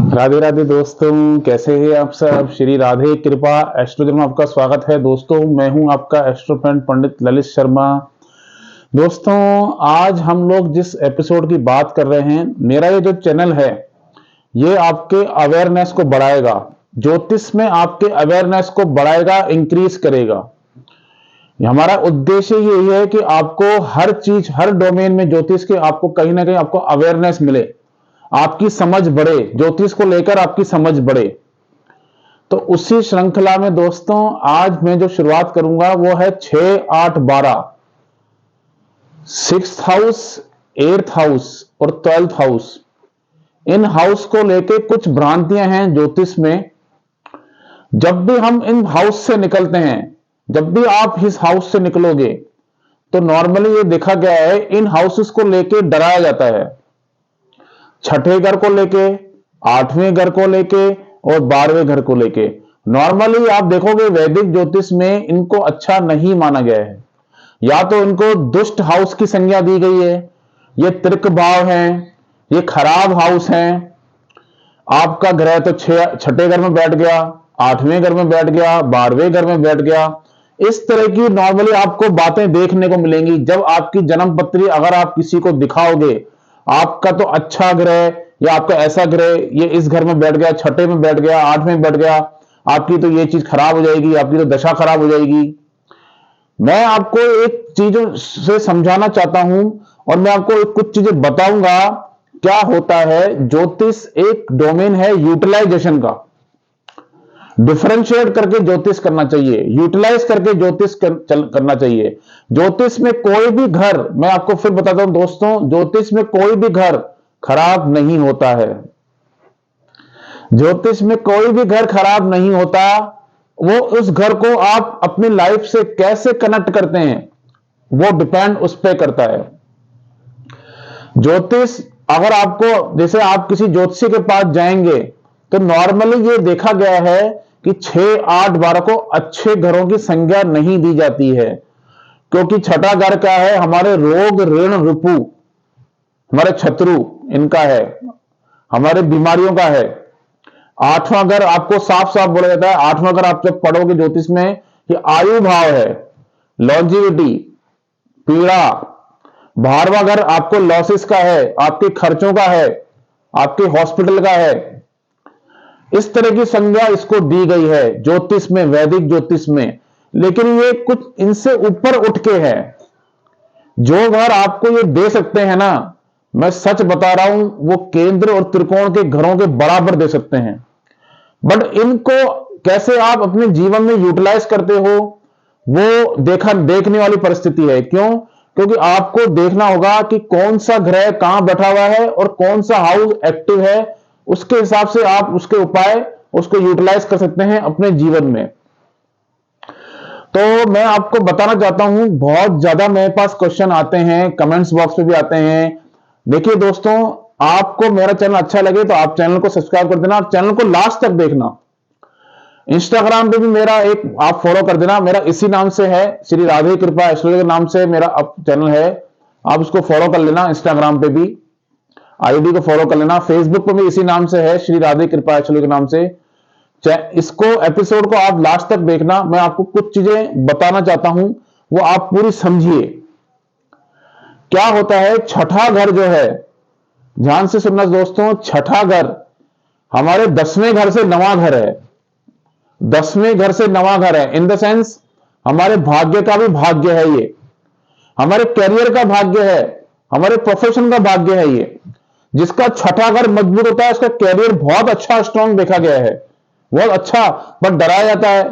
राधे राधे दोस्तों, कैसे हैं आप सब। श्री राधे कृपा एस्ट्रोलॉजी में आपका स्वागत है। दोस्तों, मैं हूं आपका एस्ट्रो फ्रेंड पंडित ललित शर्मा। दोस्तों, आज हम लोग जिस एपिसोड की बात कर रहे हैं, मेरा ये जो चैनल है ये आपके अवेयरनेस को बढ़ाएगा, ज्योतिष में आपके अवेयरनेस को बढ़ाएगा, इंक्रीज करेगा। हमारा उद्देश्य यही है कि आपको हर चीज, हर डोमेन में ज्योतिष के आपको कहीं ना कहीं आपको अवेयरनेस मिले, आपकी समझ बढ़े, ज्योतिष को लेकर आपकी समझ बढ़े। तो उसी श्रृंखला में दोस्तों आज मैं जो शुरुआत करूंगा वो है 6, 8, 12, 6th हाउस, 8th हाउस और 12th हाउस। इन हाउस को लेकर कुछ भ्रांतियां हैं ज्योतिष में। जब भी हम इन हाउस से निकलते हैं, जब भी आप इस हाउस से निकलोगे, तो नॉर्मली ये देखा गया है इन हाउसेस को लेकर डराया जाता है। छठे घर को लेके, 8वें घर को लेके और 12वें घर को लेके। नॉर्मली आप देखोगे वैदिक ज्योतिष में इनको अच्छा नहीं माना गया है। या तो इनको दुष्ट हाउस की संज्ञा दी गई है, ये त्रिक भाव हैं, ये खराब हाउस हैं। आपका ग्रह तो छठे घर में बैठ गया, 8वें घर में बैठ गया, 12वें घर में बैठ गया। इस तरह की नॉर्मली आपको बातें देखने को मिलेंगी। जब आपकी जन्म पत्री अगर आप किसी को दिखाओगे, आपका तो अच्छा ग्रह या आपका ऐसा ग्रह ये इस घर में बैठ गया, छठे में बैठ गया, 8वें में बैठ गया, आपकी तो ये चीज खराब हो जाएगी, आपकी तो दशा खराब हो जाएगी। मैं आपको एक चीजों से समझाना चाहता हूं और मैं आपको कुछ चीजें बताऊंगा। क्या होता है, ज्योतिष एक डोमेन है यूटिलाइजेशन का। डिफरेंशिएट करके ज्योतिष करना चाहिए, यूटिलाइज करके ज्योतिष करना चाहिए। ज्योतिष में कोई भी घर, मैं आपको फिर बताता हूं दोस्तों, ज्योतिष में कोई भी घर खराब नहीं होता है। ज्योतिष में कोई भी घर खराब नहीं होता। वो उस घर को आप अपनी लाइफ से कैसे कनेक्ट करते हैं वो डिपेंड उस पर करता है। ज्योतिष अगर आपको, जैसे आप किसी ज्योतिषी के पास जाएंगे तो नॉर्मली ये देखा गया है कि 6, 8, 12 को अच्छे घरों की संज्ञा नहीं दी जाती है। क्योंकि छठा घर क्या है, हमारे रोग, ऋण, रिपु, हमारे शत्रु इनका है, हमारे बीमारियों का है। 8वां घर आपको साफ साफ बोला जाता है, 8वां घर आप जब पढ़ोगे ज्योतिष में, ये आयु भाव है, लॉन्जिविटी, पीड़ा। 12वां घर आपको लॉसेस का है, आपके खर्चों का है, आपके हॉस्पिटल का है। इस तरह की संज्ञा इसको दी गई है ज्योतिष में, वैदिक ज्योतिष में। लेकिन ये कुछ इनसे ऊपर उठ के है। जो घर आपको ये दे सकते हैं ना, मैं सच बता रहा हूं, वो केंद्र और त्रिकोण के घरों के बराबर दे सकते हैं। बट इनको कैसे आप अपने जीवन में यूटिलाइज करते हो वो देखने वाली परिस्थिति है। क्यों? क्योंकि आपको देखना होगा कि कौन सा ग्रह कहां बैठा हुआ है और कौन सा हाउस एक्टिव है। उसके हिसाब से आप उसके उपाय उसको यूटिलाइज कर सकते हैं अपने जीवन में। तो मैं आपको बताना चाहता हूं, बहुत ज्यादा मेरे पास क्वेश्चन आते हैं, कमेंट्स बॉक्स पे भी आते हैं। देखिए दोस्तों, आपको मेरा चैनल अच्छा लगे तो आप चैनल को सब्सक्राइब कर देना, चैनल को लास्ट तक देखना। इंस्टाग्राम पे भी मेरा एक आप फॉलो कर देना, मेरा इसी नाम से है, श्री राधे कृपा एस्ट्रोलॉजी के नाम से मेरा चैनल है। आप उसको फॉलो कर लेना, इंस्टाग्राम पे भी आईडी को फॉलो कर लेना। फेसबुक पे भी इसी नाम से है, श्री राधे कृपा एस्ट्रोलॉजी के नाम से। इसको एपिसोड को आप लास्ट तक देखना। मैं आपको कुछ चीजें बताना चाहता हूं, वो आप पूरी समझिए। क्या होता है, छठा घर जो है, ध्यान से सुनना दोस्तों, छठा घर हमारे 10वें घर से 9वां घर है। 10वें घर से 9वां घर है, इन द सेंस हमारे भाग्य का भी भाग्य है ये, हमारे करियर का भाग्य है, हमारे प्रोफेशन का भाग्य है ये। जिसका छठा घर मजबूत होता है उसका करियर बहुत अच्छा, स्ट्रांग देखा गया है, बहुत अच्छा। बट डराया जाता है,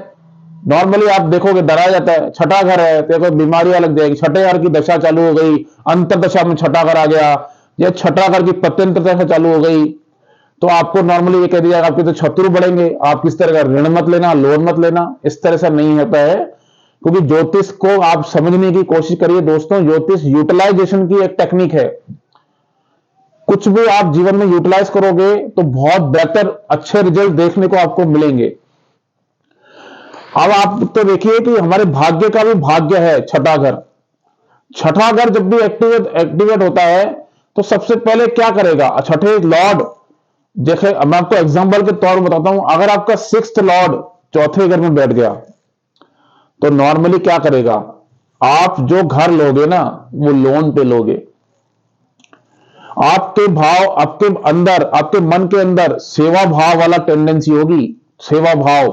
नॉर्मली आप देखोगे डराया जाता है। छठा घर है तो बीमारियां लग जाएगी, छठे घर की दशा चालू हो गई, अंतर दशा में छठा घर आ गया, या छठा घर की पत्यंतर दशा चालू हो गई, तो आपको नॉर्मली ये कह दिया आपके तो शत्रु बढ़ेंगे, आप किस तरह का ऋण मत लेना, लोन मत लेना। इस तरह से नहीं होता है, क्योंकि ज्योतिष को आप समझने की कोशिश करिए दोस्तों। ज्योतिष यूटिलाइजेशन की एक टेक्निक है। कुछ भी आप जीवन में यूटिलाइज करोगे तो बहुत बेहतर, अच्छे रिजल्ट देखने को आपको मिलेंगे। अब आप तो देखिए कि हमारे भाग्य का भी भाग्य है छठा घर। छठा घर जब भी एक्टिवेट होता है तो सबसे पहले क्या करेगा, छठे लॉर्ड देखे, अब मैं आपको एग्जांपल के तौर पर बताता हूं, अगर आपका सिक्स्थ लॉर्ड चौथे घर में बैठ गया तो नॉर्मली क्या करेगा, आप जो घर लोगे ना वो लोन पे लोगे। आपके भाव, आपके अंदर, आपके मन के अंदर सेवा भाव वाला टेंडेंसी होगी, सेवा भाव,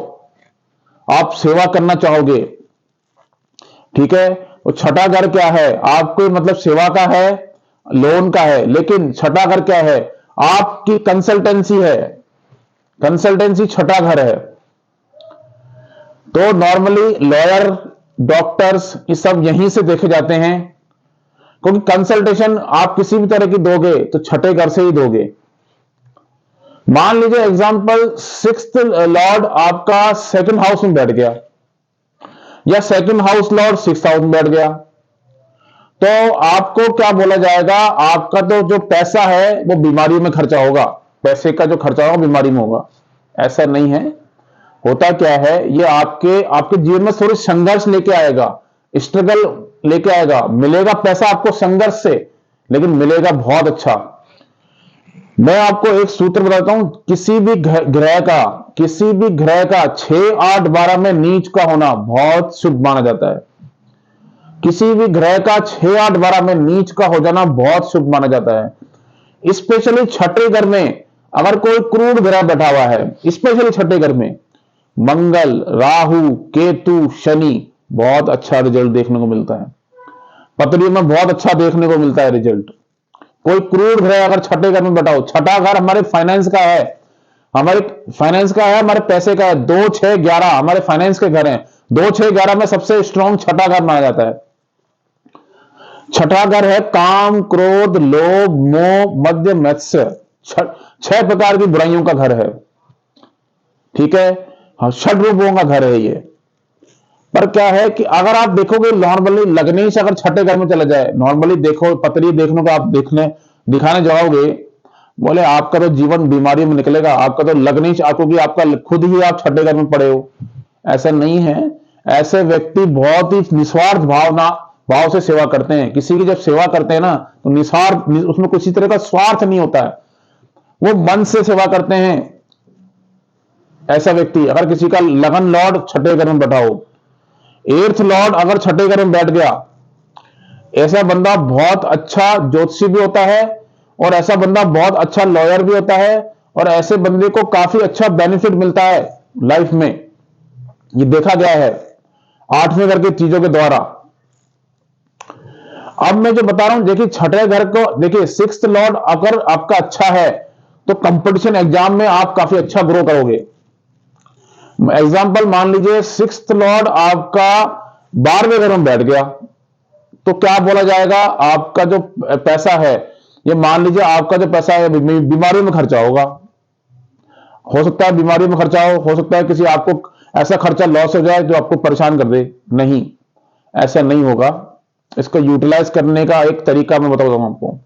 आप सेवा करना चाहोगे। ठीक है, वो छठा घर क्या है, आपको मतलब सेवा का है, लोन का है, लेकिन छठा घर क्या है, आपकी कंसल्टेंसी है, कंसल्टेंसी छठा घर है। तो नॉर्मली लॉयर, डॉक्टर्स, ये सब यहीं से देखे जाते हैं, क्योंकि कंसल्टेशन आप किसी भी तरह की दोगे तो छठे घर से ही दोगे। मान लीजिए एग्जांपल, सिक्स्थ लॉर्ड आपका सेकंड हाउस में बैठ गया, या second house Lord sixth house में बैठ गया, तो आपको क्या बोला जाएगा, आपका तो जो पैसा है वो बीमारी में खर्चा होगा, पैसे का जो खर्चा होगा बीमारी में होगा। ऐसा नहीं है, होता क्या है, ये आपके आपके जीवन में थोड़ी संघर्ष लेके आएगा, स्ट्रगल लेके आएगा। मिलेगा पैसा आपको संघर्ष से, लेकिन मिलेगा बहुत अच्छा। मैं आपको एक सूत्र बताता हूं, किसी भी ग्रह का, किसी भी ग्रह का 6, 8, 12 में नीच का होना बहुत शुभ माना जाता है। किसी भी ग्रह का 6, 8, 12 में नीच का हो जाना बहुत शुभ माना जाता है। स्पेशली छठे घर में अगर कोई क्रूर ग्रह बैठा हुआ है, स्पेशली छठे घर में मंगल, राहु, केतु, शनि, बहुत अच्छा रिजल्ट देखने को मिलता है। पत्रियों में बहुत अच्छा देखने को मिलता है रिजल्ट। कोई क्रूर ग्रह अगर छठे घर में बैठा हो, छठा घर हमारे फाइनेंस का है, हमारे फाइनेंस का है, हमारे पैसे का है। 2, 6, 11 हमारे फाइनेंस के घर हैं। 2, 6, 11 में सबसे स्ट्रॉन्ग छठा घर माना जाता है। छठा घर है काम, क्रोध, लोभ, मोह, मद्य, मत्स्य, 6 प्रकार की बुराइयों का घर है। ठीक है, हाँ, षड रूपों का घर है ये। पर क्या है कि अगर आप देखोगे नॉर्मली लगने से अगर छठे घर में चला जाए, नॉर्मली देखो पत्री देखने को आप दिखाने जाओगे, बोले आपका तो जीवन बीमारी में निकलेगा, आपका तो लगने से, आपको कि आपका खुद ही आप छठे घर में पड़े हो। ऐसा नहीं है। ऐसे व्यक्ति बहुत ही निस्वार्थ भाव से सेवा करते हैं। किसी की जब सेवा करते हैं ना तो निस्वार्थ, उसमें किसी तरह का स्वार्थ नहीं होता है, वो मन से सेवा करते हैं। ऐसा व्यक्ति, अगर किसी का लगन लॉर्ड छठे घर में बैठा हो, 8th लॉर्ड अगर छठे घर में बैठ गया, ऐसा बंदा बहुत अच्छा ज्योतिषी भी होता है, और ऐसा बंदा बहुत अच्छा लॉयर भी होता है, और ऐसे बंदे को काफी अच्छा बेनिफिट मिलता है लाइफ में। ये देखा गया है 8वें घर की चीजों के द्वारा। अब मैं जो बता रहा हूं, देखिए छठे घर को देखिए, 6th लॉर्ड अगर आपका अच्छा है तो कंपटीशन एग्जाम में आप काफी अच्छा ग्रो करोगे। एग्जाम्पल मान लीजिए 6th लॉर्ड आपका 12वें घर में बैठ गया, तो क्या बोला जाएगा, आपका जो पैसा है, ये मान लीजिए आपका जो पैसा है बीमारियों में खर्चा होगा। हो सकता है बीमारियों में खर्चा हो सकता है किसी आपको ऐसा खर्चा लॉस हो जाए जो आपको परेशान कर दे। नहीं, ऐसा नहीं होगा। इसको यूटिलाइज करने का एक तरीका मैं बताता हूं आपको।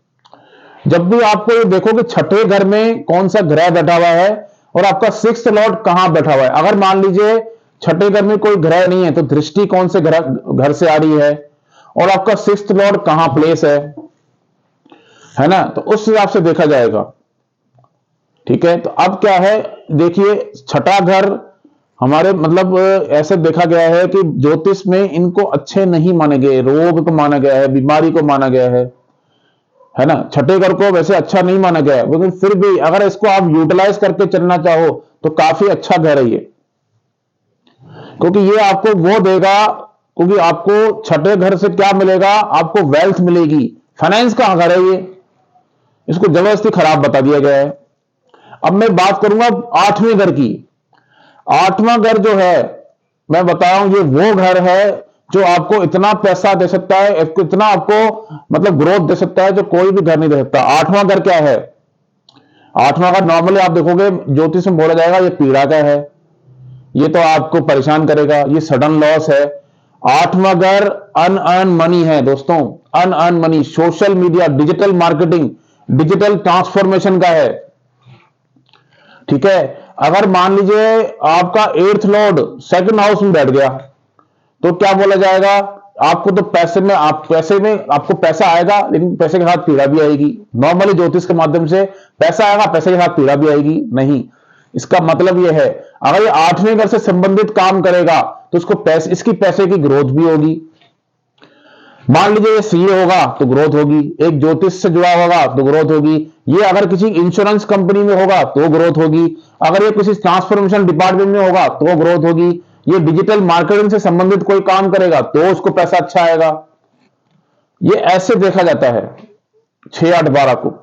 जब भी आपको ये देखो कि छठे घर में कौन सा ग्रह बैठा हुआ है और आपका 6th लॉर्ड कहां बैठा हुआ है। अगर मान लीजिए छठे घर में कोई ग्रह नहीं है तो दृष्टि कौन से घर से आ रही है, और आपका 6th लॉर्ड कहां प्लेस है ना, तो उस हिसाब से देखा जाएगा। ठीक है, तो अब क्या है, देखिए छठा घर हमारे मतलब ऐसे देखा गया है कि ज्योतिष में इनको अच्छे नहीं माने गए, रोग को माना गया है, बीमारी को माना गया है ना। छठे घर को वैसे अच्छा नहीं माना गया है, लेकिन फिर भी अगर इसको आप यूटिलाइज करके चलना चाहो तो काफी अच्छा घर है ये, क्योंकि ये आपको वो देगा, क्योंकि आपको छठे घर से क्या मिलेगा, आपको वेल्थ मिलेगी। फाइनेंस का घर है ये, इसको जबरदस्ती खराब बता दिया गया है। अब मैं बात करूंगा 8वें घर की। 8वां घर जो है, मैं बता रहा हूं, ये वो घर है जो आपको इतना पैसा दे सकता है, इतना आपको मतलब ग्रोथ दे सकता है जो कोई भी घर नहीं दे सकता। 8वां घर क्या है, 8वां घर नॉर्मली आप देखोगे ज्योतिष में बोला जाएगा ये पीड़ा का है, ये तो आपको परेशान करेगा, ये सडन लॉस है। 8वां घर अनअर्न मनी है दोस्तों, unearned money, social media, digital marketing, digital transformation का है। ठीक है, अगर मान लीजिए आपका 8th लॉर्ड सेकंड हाउस में बैठ गया तो क्या बोला जाएगा, आपको तो पैसे में आपको पैसा आएगा, लेकिन पैसे के साथ पीड़ा भी आएगी। नॉर्मली ज्योतिष के माध्यम से पैसा आएगा, पैसे के साथ पीड़ा भी आएगी नहीं। इसका मतलब यह है, अगर ये 8वें घर से संबंधित काम करेगा तो इसकी पैसे की ग्रोथ भी होगी। मान लीजिए ये सीए होगा तो ग्रोथ होगी, एक ज्योतिष से जुड़ा होगा तो ग्रोथ होगी, ये अगर किसी इंश्योरेंस कंपनी में होगा तो ग्रोथ होगी, अगर ये किसी ट्रांसफॉर्मेशन डिपार्टमेंट में होगा तो ग्रोथ होगी, ये डिजिटल मार्केटिंग से संबंधित कोई काम करेगा तो उसको पैसा अच्छा आएगा। ये ऐसे देखा जाता है 6, 8, 12 को।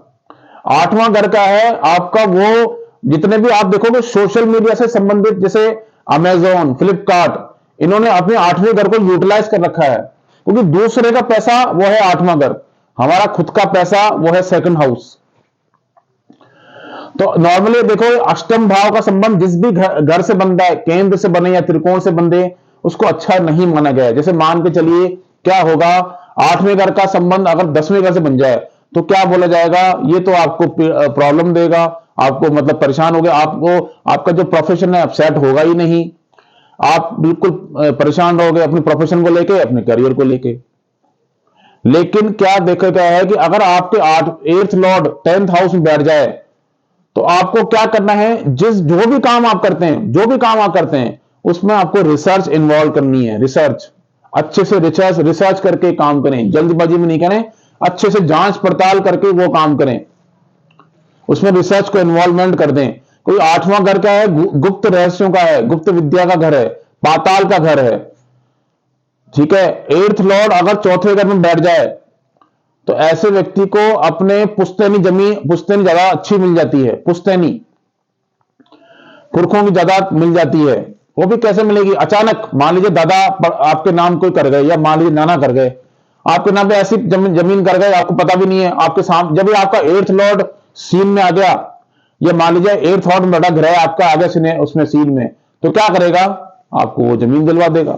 8वां घर का है आपका, वो जितने भी आप देखोगे सोशल मीडिया से संबंधित, जैसे अमेजोन, फ्लिपकार्ट, इन्होंने अपने 8वें घर को यूटिलाइज कर रखा है, क्योंकि दूसरे का पैसा वो है 8वां घर, हमारा खुद का पैसा वो है सेकंड हाउस। तो नॉर्मली देखो अष्टम भाव का संबंध जिस भी घर से बनता है, केंद्र से बने या त्रिकोण से बंधे, उसको अच्छा नहीं माना गया है। जैसे मान के चलिए क्या होगा, 8वें घर का संबंध अगर 10वें घर से बन जाए तो क्या बोला जाएगा, ये तो आपको प्रॉब्लम देगा, आपको मतलब परेशान हो गया, आपका जो प्रोफेशन है अपसेट होगा ही नहीं, आप बिल्कुल परेशान रहोगे अपने प्रोफेशन को लेके, अपने करियर को लेके। लेकिन क्या देखा गया है कि अगर आपके 8th लॉर्ड 10th हाउस में बैठ जाए तो आपको क्या करना है, जो भी काम आप करते हैं उसमें आपको रिसर्च इन्वॉल्व करनी है। रिसर्च अच्छे से रिसर्च करके काम करें, जल्दबाजी में नहीं करें, अच्छे से जांच पड़ताल करके वो काम करें, उसमें रिसर्च को इन्वॉल्वमेंट कर दें। कोई 8वां घर क्या है, गुप्त रहस्यों का है, गुप्त विद्या का घर है, पाताल का घर है, ठीक है। 8th लॉर्ड अगर 4थे घर में बैठ जाए तो ऐसे व्यक्ति को अपने पुश्तैनी ज्यादा अच्छी मिल जाती है, पुश्तैनी पुरखों की ज्यादा मिल जाती है। वो भी कैसे मिलेगी, अचानक मान लीजिए दादा आपके नाम कोई कर गए, या मान लीजिए नाना कर गए, आपके नाम पे ऐसी जमीन कर गए, आपको पता भी नहीं है, आपके सामने जब भी आपका 8th लॉर्ड सीन में आ गया, या मान लीजिए 8th लॉर्ड में बड़ा ग्रह आपका आ गया उसमें सीन में, तो क्या करेगा, आपको वो जमीन दिलवा देगा।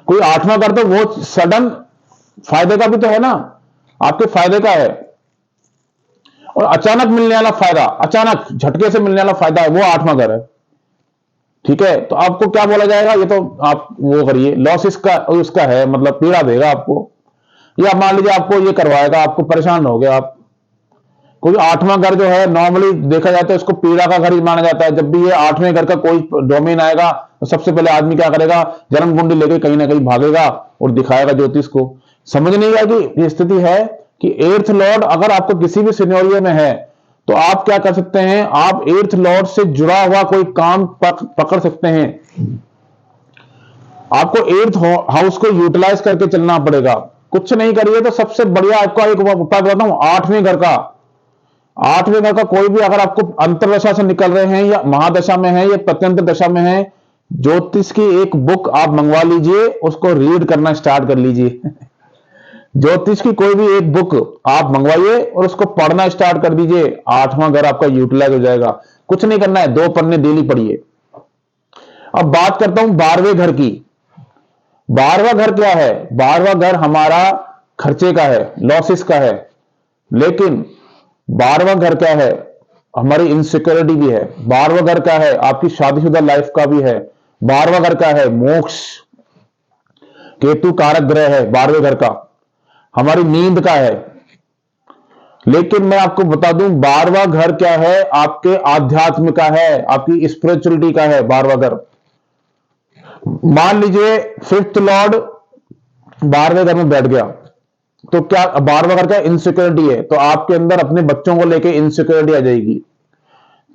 कोई 8वां घर तो वो सडन फायदे का भी तो है ना, आपके फायदे का है, और अचानक मिलने वाला फायदा, अचानक झटके से मिलने वाला फायदा है, वो 8वां घर है, ठीक है। तो आपको क्या बोला जाएगा, ये तो आप वो करिए, लॉस उसका है, मतलब पीड़ा देगा आपको, या मान लीजिए आपको ये करवाएगा, आपको परेशान हो गया आप। कोई 8वां घर जो है नॉर्मली देखा जाता है उसको पीड़ा का घर ही माना जाता है। जब भी ये 8वें घर का कोई डोमेन आएगा तो सबसे पहले आदमी क्या करेगा, जन्म कुंडली लेके कहीं ना कहीं भागेगा और दिखाएगा ज्योतिष को। समझ नहीं आया कि ये स्थिति है कि 8th लॉर्ड अगर आपको किसी भी सिनेरियो में है तो आप क्या कर सकते हैं, आप 8th लॉर्ड से जुड़ा हुआ कोई काम पकड़ सकते हैं। आपको 8th हाउस को यूटिलाइज करके चलना पड़ेगा। कुछ नहीं करिए तो सबसे बढ़िया आपका एक उपाय बताता हूं, 8वें घर का। 8वें घर का कोई भी अगर आपको अंतरदशा से निकल रहे हैं, या महादशा में है, या प्रत्यंतर दशा में है, ज्योतिष की एक बुक आप मंगवा लीजिए, उसको रीड करना स्टार्ट कर लीजिए। ज्योतिष की कोई भी एक बुक आप मंगवाइए और उसको पढ़ना स्टार्ट कर दीजिए, 8वां घर आपका यूटिलाइज हो जाएगा। कुछ नहीं करना है, 2 पन्ने डेली पढ़िए। अब बात करता हूं 12वें घर की। 12वां घर क्या है, 12वां घर हमारा खर्चे का है, लॉसेस का है। लेकिन 12वां घर क्या है, हमारी इनसिक्योरिटी भी है। 12वां घर क्या है, आपकी शादीशुदा लाइफ का भी है। 12वां घर का है मोक्ष, केतु कारक ग्रह है 12वें घर का, हमारी नींद का है। लेकिन मैं आपको बता दूं 12वां घर क्या है, आपके आध्यात्म का है, आपकी स्पिरिचुअलिटी का है 12वां घर। मान लीजिए 5th लॉर्ड 12वें घर में बैठ गया तो क्या, 12वां घर का इनसिक्योरिटी है, तो आपके अंदर अपने बच्चों को लेके इनसिक्योरिटी आ जाएगी।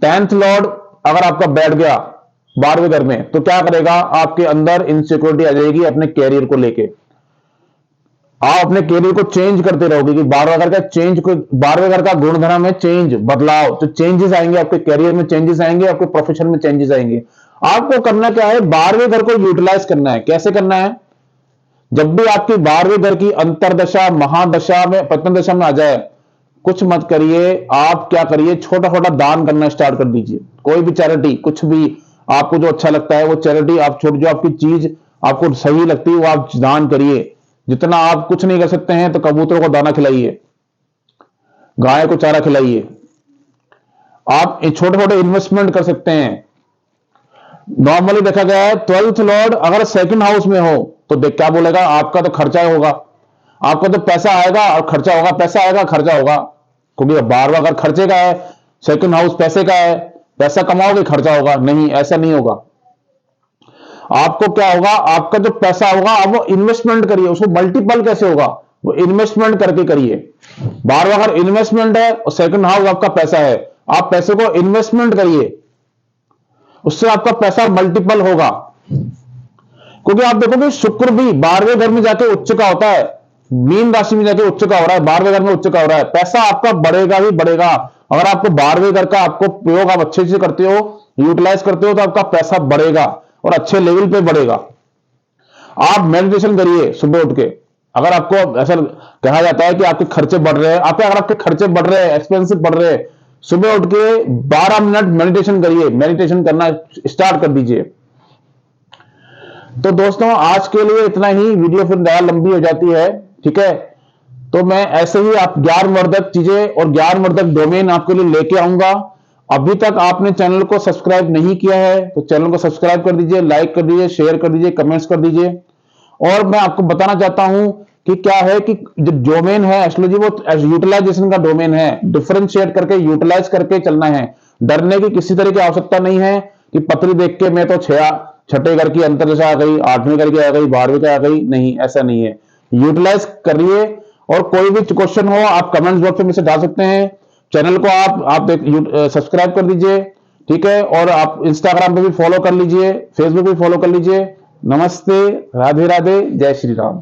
10th लॉर्ड अगर आपका बैठ गया 12वें घर में तो क्या करेगा, आपके अंदर इनसिक्योरिटी आ जाएगी अपने कैरियर को लेके। आप अपने कैरियर को चेंज करते रहोगे कि 12वां घर का चेंज, 12वें घर का गुणधर्म है चेंज, बदलाव। तो चेंजेस आएंगे, आपके कैरियर में चेंजेस आएंगे, आपके प्रोफेशन में चेंजेस आएंगे। आपको करना क्या है, 12वें घर को यूटिलाइज करना है। कैसे करना है, जब भी आपकी 12वें घर की अंतरदशा, महादशा में, प्रथम दशा में आ जाए, कुछ मत करिए, आप क्या करिए, छोटा छोटा दान करना स्टार्ट कर दीजिए। कोई भी चैरिटी, कुछ भी आपको जो अच्छा लगता है वो चैरिटी आप छोड़, जो आपकी चीज आपको सही लगती है वो आप दान करिए। जितना आप कुछ नहीं कर सकते हैं तो कबूतरों को दाना खिलाइए, गाय को चारा खिलाइए। आप छोटे छोटे इन्वेस्टमेंट कर सकते हैं। नॉर्मली देखा गया है 12th लॉर्ड अगर सेकंड हाउस में हो तो देख क्या बोलेगा, आपका तो खर्चा होगा, आपका तो पैसा आएगा और खर्चा होगा, पैसा आएगा खर्चा होगा। क्योंकि बार बार अगर खर्चे का है, सेकंड हाउस पैसे का है, पैसा कमाओगे खर्चा होगा, नहीं ऐसा नहीं होगा। आपको क्या होगा, आपका जो पैसा होगा आप वो इन्वेस्टमेंट करिए, उसको मल्टीपल कैसे होगा, वो इन्वेस्टमेंट करके करिए। बार बार अगर इन्वेस्टमेंट है और सेकंड हाउस आपका पैसा है, आप पैसे को इन्वेस्टमेंट करिए, उससे आपका पैसा मल्टीपल होगा। क्योंकि आप देखोगे शुक्र भी 12वें घर में जाके उच्च का होता है, मीन राशि में जाके उच्च का हो रहा है, 12वें घर में उच्च का हो रहा है, पैसा आपका बढ़ेगा ही बढ़ेगा। अगर आपको 12वें घर का आपको प्रयोग आप अच्छे से करते हो, यूटिलाइज करते हो, तो आपका पैसा बढ़ेगा और अच्छे लेवल पे बढ़ेगा। आप मेडिटेशन करिए सुबह उठ के। अगर आपको ऐसा कहा जाता है कि आपके खर्चे बढ़ रहे हैं, अगर आपके खर्चे बढ़ रहे हैं, एक्सपेंसिव बढ़ रहे हैं, सुबह उठ के 12 मिनट मेडिटेशन करिए, मेडिटेशन करना स्टार्ट कर दीजिए। तो दोस्तों आज के लिए इतना ही, वीडियो फिर ज्यादा लंबी हो जाती है, ठीक है। तो मैं ऐसे ही आप ज्ञानवर्धक चीजें और ज्ञानवर्धक डोमेन आपके लिए लेके आऊंगा। अभी तक आपने चैनल को सब्सक्राइब नहीं किया है तो चैनल को सब्सक्राइब कर दीजिए, लाइक कर दीजिए, शेयर कर दीजिए, कमेंट्स कर दीजिए। और मैं आपको बताना चाहता हूं कि क्या है कि जो डोमेन है एस्ट्रोलॉजी, वो यूटिलाइजेशन का डोमेन है, डिफरेंशिएट करके यूटिलाइज करके चलना है। डरने की किसी तरह की आवश्यकता नहीं है कि पत्री देख के मैं तो छठे घर की अंतर्दशा आ गई, 8वें घर की आ गई, 12वें की आ गई, नहीं ऐसा नहीं है। यूटिलाइज करिए और कोई भी क्वेश्चन हो आप कमेंट्स बॉक्स में मुझसे डाल सकते हैं। चैनल को आप सब्सक्राइब कर दीजिए, ठीक है। और आप इंस्टाग्राम पे भी फॉलो कर लीजिए, फेसबुक भी फॉलो कर लीजिए। नमस्ते, राधे राधे, जय श्री राम।